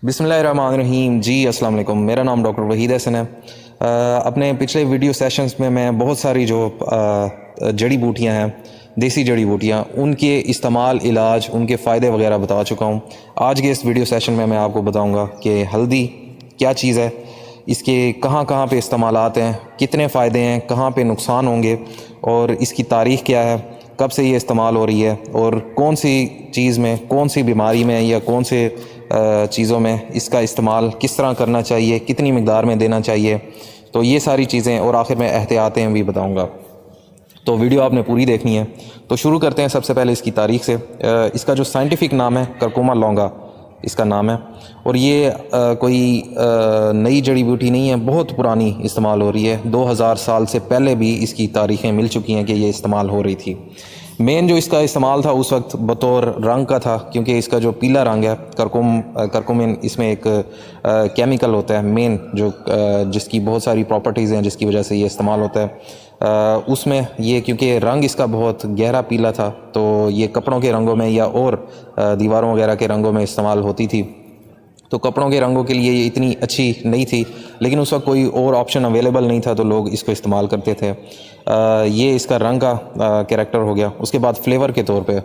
बिस्मिल्लाहिर्रहमानिर्रहीम। जी अस्सलाम वालेकुम। मेरा नाम डॉक्टर वहीद हसन है। अपने पिछले वीडियो सेशंस में मैं बहुत सारी जो जड़ी बूटियां हैं, देसी जड़ी बूटियां, उनके इस्तेमाल, इलाज, उनके फ़ायदे वगैरह बता चुका हूं। आज के इस वीडियो सेशन में मैं आपको बताऊंगा कि हल्दी क्या चीज़ है, इसके कहाँ कहाँ पे इस्तेमालात हैं, कितने फ़ायदे हैं, कहाँ पे नुकसान होंगे और इसकी तारीख़ क्या है, कब से ये इस्तेमाल हो रही है और कौन सी चीज़ में, कौन सी बीमारी में या कौन से चीज़ों में इसका इस्तेमाल किस तरह करना चाहिए, कितनी मिक़दार में देना चाहिए। तो ये सारी चीज़ें और आखिर में एहतियातें भी बताऊंगा। तो वीडियो आपने पूरी देखनी है। तो शुरू करते हैं सबसे पहले इसकी तारीख़ से। इसका जो साइंटिफिक नाम है करकुमा लौंगा इसका नाम है, और ये कोई नई जड़ी बूटी नहीं है, बहुत पुरानी इस्तेमाल हो रही है। 2000 साल से पहले भी इसकी तारीख़ें मिल चुकी हैं कि ये इस्तेमाल हो रही थी। मेन जो इसका इस्तेमाल था उस वक्त बतौर रंग का था, क्योंकि इसका जो पीला रंग है करकुमिन, इसमें एक केमिकल होता है मेन जो जिसकी बहुत सारी प्रॉपर्टीज़ हैं, जिसकी वजह से ये इस्तेमाल होता है। उसमें ये क्योंकि रंग इसका बहुत गहरा पीला था, तो ये कपड़ों के रंगों में या और दीवारों वगैरह के रंगों में इस्तेमाल होती थी। तो कपड़ों के रंगों के लिए ये इतनी अच्छी नहीं थी, लेकिन उस वक्त कोई और ऑप्शन अवेलेबल नहीं था, तो लोग इसको इस्तेमाल करते थे। ये इसका रंग का कैरेक्टर हो गया। उसके बाद फ्लेवर के तौर पे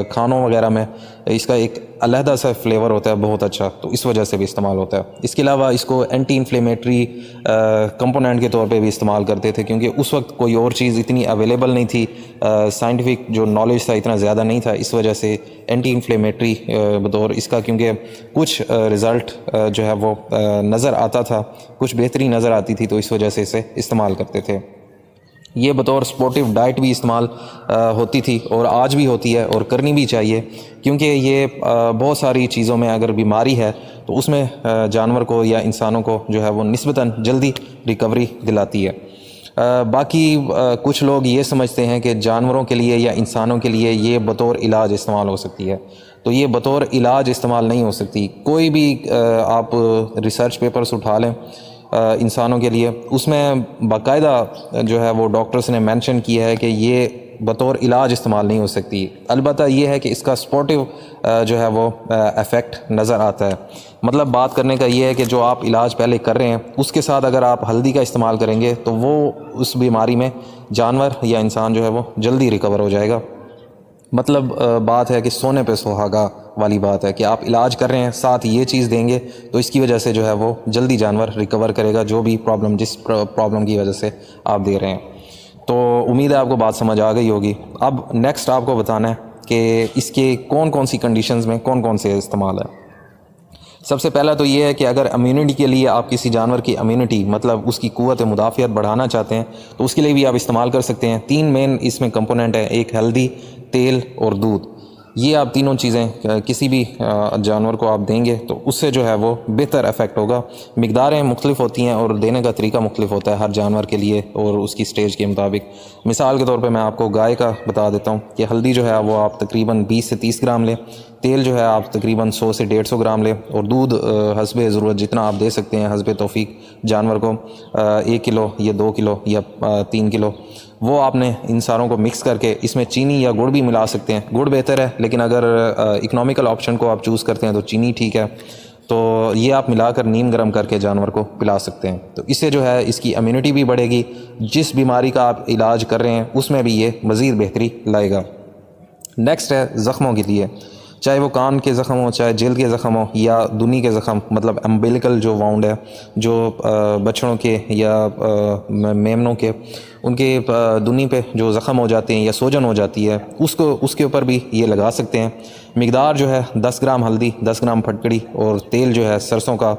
खानों वगैरह में इसका एक अलहदा सा फ्लेवर होता है बहुत अच्छा, तो इस वजह से भी इस्तेमाल होता है। इसके अलावा इसको एंटी इन्फ्लेमेटरी कंपोनेंट के तौर पे भी इस्तेमाल करते थे, क्योंकि उस वक्त कोई और चीज़ इतनी अवेलेबल नहीं थी, साइंटिफिक जो नॉलेज था इतना ज़्यादा नहीं था। इस वजह से एंटी इन्फ्लेमेटरी बतौर इसका, क्योंकि कुछ रिज़ल्ट जो है वो नज़र आता था, कुछ बेहतरी नज़र आती थी, तो इस वजह से इसे इस्तेमाल करते थे। ये बतौर स्पोर्टिव डाइट भी इस्तेमाल होती थी और आज भी होती है और करनी भी चाहिए, क्योंकि ये बहुत सारी चीज़ों में अगर बीमारी है तो उसमें जानवर को या इंसानों को जो है वो निस्बतन जल्दी रिकवरी दिलाती है। बाकी कुछ लोग ये समझते हैं कि जानवरों के लिए या इंसानों के लिए ये बतौर इलाज इस्तेमाल हो सकती है, तो ये बतौर इलाज इस्तेमाल नहीं हो सकती। कोई भी आप रिसर्च पेपर्स उठा लें इंसानों के लिए, उसमें बाकायदा जो है वो डॉक्टर्स ने मेंशन किया है कि ये बतौर इलाज इस्तेमाल नहीं हो सकती। अलबत्ता ये है कि इसका स्पोर्टिव जो है वो इफ़ेक्ट नज़र आता है। मतलब बात करने का ये है कि जो आप इलाज पहले कर रहे हैं उसके साथ अगर आप हल्दी का इस्तेमाल करेंगे तो वो उस बीमारी में जानवर या इंसान जो है वो जल्दी रिकवर हो जाएगा। मतलब बात है कि सोने पे सुहागा वाली बात है कि आप इलाज कर रहे हैं, साथ ये चीज़ देंगे तो इसकी वजह से जो है वो जल्दी जानवर रिकवर करेगा, जो भी प्रॉब्लम, जिस प्रॉब्लम की वजह से आप दे रहे हैं। तो उम्मीद है आपको बात समझ आ गई होगी। अब नेक्स्ट आपको बताना है कि इसके कौन कौन सी कंडीशंस में कौन कौन से इस्तेमाल है। सबसे पहला तो ये है कि अगर इम्यूनिटी के लिए आप किसी जानवर की इम्यूनिटी, मतलब उसकी क़ुव्वत मुदाफ़ियत बढ़ाना चाहते हैं, तो उसके लिए भी आप इस्तेमाल कर सकते हैं। 3 मेन इसमें कंपोनेंट है, एक हल्दी, तेल और दूध। ये आप तीनों चीज़ें किसी भी जानवर को आप देंगे तो उससे जो है वो बेहतर इफ़ेक्ट होगा। मिक़दारें मुख्तलिफ होती हैं और देने का तरीका मुख्तलिफ होता है हर जानवर के लिए और उसकी स्टेज के मुताबिक। मिसाल के तौर पे मैं आपको गाय का बता देता हूँ कि हल्दी जो है वो आप तकरीबन 20 से 30 ग्राम लें, तेल जो है आप तकरीबन 100 से 150 ग्राम लें, और दूध हस्बे ज़रूरत जितना आप दे सकते हैं, हस्बे तौफीक जानवर को 1 किलो या 2 किलो या 3 किलो, वो आपने इन सारों को मिक्स करके इसमें चीनी या गुड़ भी मिला सकते हैं। गुड़ बेहतर है, लेकिन अगर इकनॉमिकल ऑप्शन को आप चूज़ करते हैं तो चीनी ठीक है। तो ये आप मिलाकर नीम गर्म करके जानवर को पिला सकते हैं, तो इससे जो है इसकी इम्यूनिटी भी बढ़ेगी। जिस बीमारी का आप इलाज कर रहे हैं उसमें भी ये मज़ीद बेहतरी लाएगा। नेक्स्ट है ज़ख्मों के लिए, चाहे वो कान के ज़ख़म हो, चाहे जल्द के ज़ख़म हो या दुनी के ज़ख़म, मतलब अम्बिलिकल जो वाउंड है, जो बछड़ों के या मेमनों के, उनके दुनी पे जो ज़ख़म हो जाते हैं या सोजन हो जाती है, उसके ऊपर भी ये लगा सकते हैं। मिक़दार जो है 10 ग्राम हल्दी, 10 ग्राम फटकड़ी और तेल जो है सरसों का,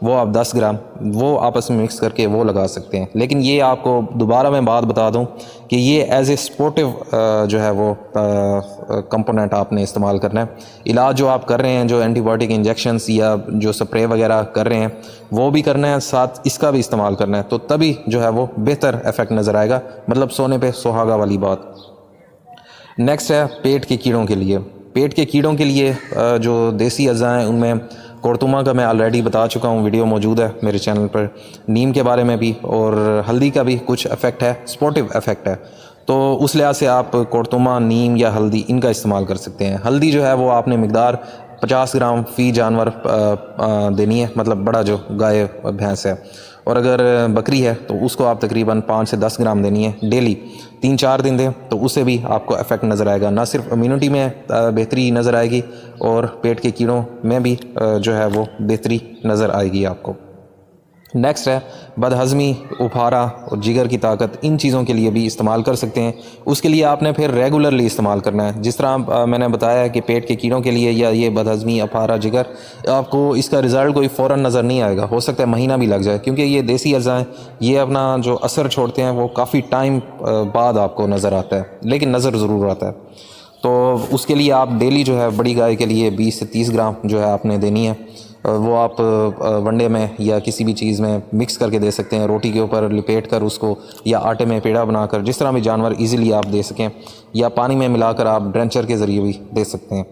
वो आप 10 ग्राम वो आपस में मिक्स करके वो लगा सकते हैं। लेकिन ये आपको दोबारा मैं बात बता दूं कि ये एज ए स्पोर्टिव जो है वो कंपोनेंट आपने इस्तेमाल करना है। इलाज जो आप कर रहे हैं, जो एंटीबायोटिक इंजेक्शंस या जो स्प्रे वगैरह कर रहे हैं, वो भी करना है, साथ इसका भी इस्तेमाल करना है, तो तभी जो है वो बेहतर इफ़ेक्ट नज़र आएगा। मतलब सोने पे सुहागा वाली बात। नेक्स्ट है पेट के कीड़ों के लिए। पेट के कीड़ों के लिए जो देसी अज़ा हैं उनमें कुर्तुमा का मैं ऑलरेडी बता चुका हूँ, वीडियो मौजूद है मेरे चैनल पर। नीम के बारे में भी और हल्दी का भी कुछ इफ़ेक्ट है, स्पोर्टिव इफ़ेक्ट है, तो उस लिहाज से आप कुर्तुमा, नीम या हल्दी इनका इस्तेमाल कर सकते हैं। हल्दी जो है वो आपने मिक़दार 50 گرام فی جانور دینی ہے، مطلب بڑا جو گائے بھینس ہے. اور اگر بکری ہے تو اس کو آپ تقریباً 5 سے 10 گرام دینی ہے ڈیلی. 3-4 دن دیں تو اس سے بھی آپ کو افیکٹ نظر آئے گا. نہ صرف امیونٹی میں بہتری نظر آئے گی اور پیٹ کے کیڑوں میں بھی جو ہے وہ بہتری نظر آئے گی آپ کو. نیکسٹ ہے بد ہضمی، اپھارا اور جگر کی طاقت. ان چیزوں کے لیے بھی استعمال کر سکتے ہیں. اس کے لیے آپ نے پھر ریگولرلی استعمال کرنا ہے. جس طرح میں نے بتایا کہ پیٹ کے کیڑوں کے لیے یا یہ بد ہضمی، اپھارا، جگر، آپ کو اس کا رزلٹ کوئی فوراً نظر نہیں آئے گا. ہو سکتا ہے مہینہ بھی لگ جائے، کیونکہ یہ دیسی اجزاء ہیں. یہ اپنا جو اثر چھوڑتے ہیں وہ کافی ٹائم بعد آپ کو نظر آتا ہے، لیکن نظر ضرور آتا ہے. تو اس کے لیے آپ ڈیلی جو ہے بڑی گائے کے لیے 20 سے 30 گرام جو ہے آپ نے دینی ہے. وہ آپ ونڈے میں یا کسی بھی چیز میں مکس کر کے دے سکتے ہیں، روٹی کے اوپر لپیٹ کر اس کو، یا آٹے میں پیڑا بنا کر، جس طرح بھی جانور ایزیلی آپ دے سکیں، یا پانی میں ملا کر آپ ڈرنچر کے ذریعے بھی دے سکتے ہیں.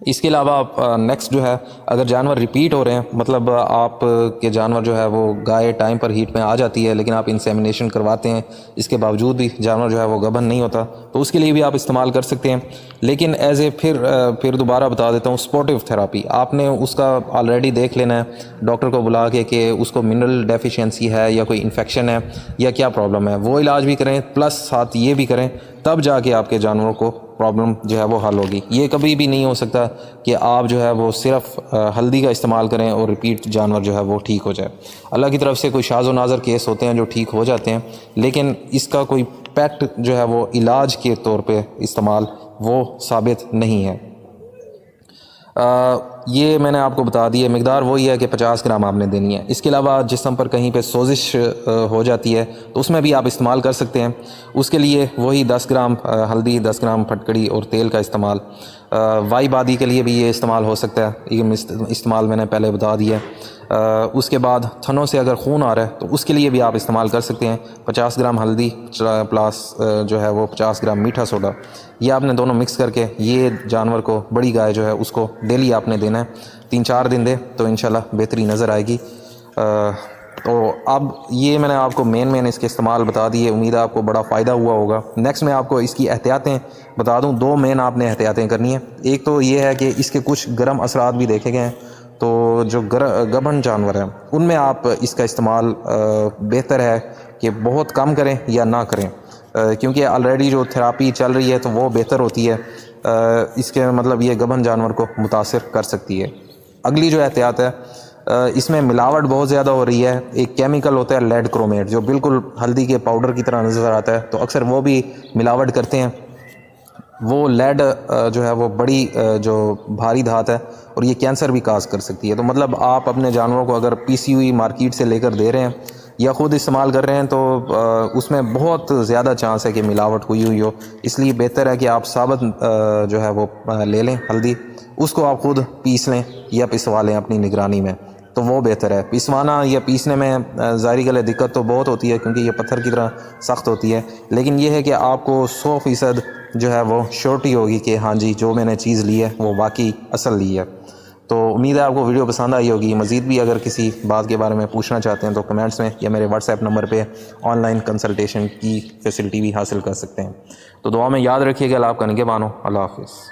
اس کے علاوہ آپ نیکسٹ جو ہے اگر جانور ریپیٹ ہو رہے ہیں، مطلب آپ کے جانور جو ہے وہ گائے ٹائم پر ہیٹ میں آ جاتی ہے لیکن آپ انسیمینیشن کرواتے ہیں، اس کے باوجود بھی جانور جو ہے وہ گبن نہیں ہوتا، تو اس کے لیے بھی آپ استعمال کر سکتے ہیں. لیکن ایز اے پھر دوبارہ بتا دیتا ہوں، سپورٹیو تھراپی آپ نے اس کا آلریڈی دیکھ لینا ہے ڈاکٹر کو بلا کے کہ اس کو منرل ڈیفیشینسی ہے یا کوئی انفیکشن ہے یا کیا پرابلم ہے. وہ علاج بھی کریں پلس ساتھ یہ بھی کریں، تب جا کے آپ کے جانوروں کو پرابلم جو ہے وہ حل ہوگی. یہ کبھی بھی نہیں ہو سکتا کہ آپ جو ہے وہ صرف ہلدی کا استعمال کریں اور ریپیٹ جانور جو ہے وہ ٹھیک ہو جائے. اللہ کی طرف سے کوئی شاذ و نادر کیس ہوتے ہیں جو ٹھیک ہو جاتے ہیں، لیکن اس کا کوئی پیٹ جو ہے وہ علاج کے طور پہ استعمال وہ ثابت نہیں ہے. یہ میں نے آپ کو بتا دی ہے. مقدار وہی ہے کہ 50 گرام آپ نے دینی ہے. اس کے علاوہ جسم پر کہیں پہ سوزش ہو جاتی ہے تو اس میں بھی آپ استعمال کر سکتے ہیں. اس کے لیے وہی 10 گرام ہلدی، 10 گرام پھٹکڑی اور تیل کا استعمال. وائی بادی کے لیے بھی یہ استعمال ہو سکتا ہے، یہ استعمال میں نے پہلے بتا دیا ہے. اس کے بعد تھنوں سے اگر خون آ رہا ہے تو اس کے لیے بھی آپ استعمال کر سکتے ہیں. 50 گرام ہلدی پلاس جو ہے وہ 50 گرام میٹھا سوڈا، یہ آپ نے دونوں مکس کر کے یہ جانور کو، بڑی گائے جو ہے اس کو ڈیلی آپ نے دینا ہے. 3-4 دن دے تو انشاءاللہ بہتری نظر آئے گی. تو اب یہ میں نے آپ کو مین اس کے استعمال بتا دیے. امید ہے آپ کو بڑا فائدہ ہوا ہوگا. نیکسٹ میں آپ کو اس کی احتیاطیں بتا دوں. 2 مین آپ نے احتیاطیں کرنی ہیں. ایک تو یہ ہے کہ اس کے کچھ گرم اثرات بھی دیکھے گئے ہیں، تو جو گبن جانور ہیں ان میں آپ اس کا استعمال بہتر ہے کہ بہت کم کریں یا نہ کریں، کیونکہ آلریڈی جو تھراپی چل رہی ہے تو وہ بہتر ہوتی ہے. اس کے مطلب یہ گبن جانور کو متاثر کر سکتی ہے. اگلی جو احتیاط ہے، اس میں ملاوٹ بہت زیادہ ہو رہی ہے. ایک کیمیکل ہوتا ہے لیڈ کرومیٹ، جو بالکل ہلدی کے پاؤڈر کی طرح نظر آتا ہے، تو اکثر وہ بھی ملاوٹ کرتے ہیں. وہ لیڈ جو ہے وہ بڑی جو بھاری دھات ہے اور یہ کینسر بھی کاز کر سکتی ہے. تو مطلب آپ اپنے جانوروں کو اگر پیسی ہوئی مارکیٹ سے لے کر دے رہے ہیں یا خود استعمال کر رہے ہیں تو اس میں بہت زیادہ چانس ہے کہ ملاوٹ ہوئی ہو. اس لیے بہتر ہے کہ آپ ثابت جو ہے وہ لے لیں ہلدی، اس کو آپ خود پیس لیں یا پسوا لیں اپنی نگرانی میں، تو وہ بہتر ہے. پسوانا یا پیسنے میں ظاہری گلے دقت تو بہت ہوتی ہے کیونکہ یہ پتھر کی طرح سخت ہوتی ہے، لیکن یہ ہے کہ آپ کو 100% جو ہے وہ شورٹی ہوگی کہ ہاں جی جو میں نے چیز لی ہے وہ واقعی اصل لی ہے. تو امید ہے آپ کو ویڈیو پسند آئی ہوگی. مزید بھی اگر کسی بات کے بارے میں پوچھنا چاہتے ہیں تو کمنٹس میں یا میرے واٹس ایپ نمبر پہ آن لائن کنسلٹیشن کی فیسلٹی بھی حاصل کر سکتے ہیں. تو دعا میں یاد رکھیے گا. اللہ آپ کا نگہبان ہو. اللہ حافظ.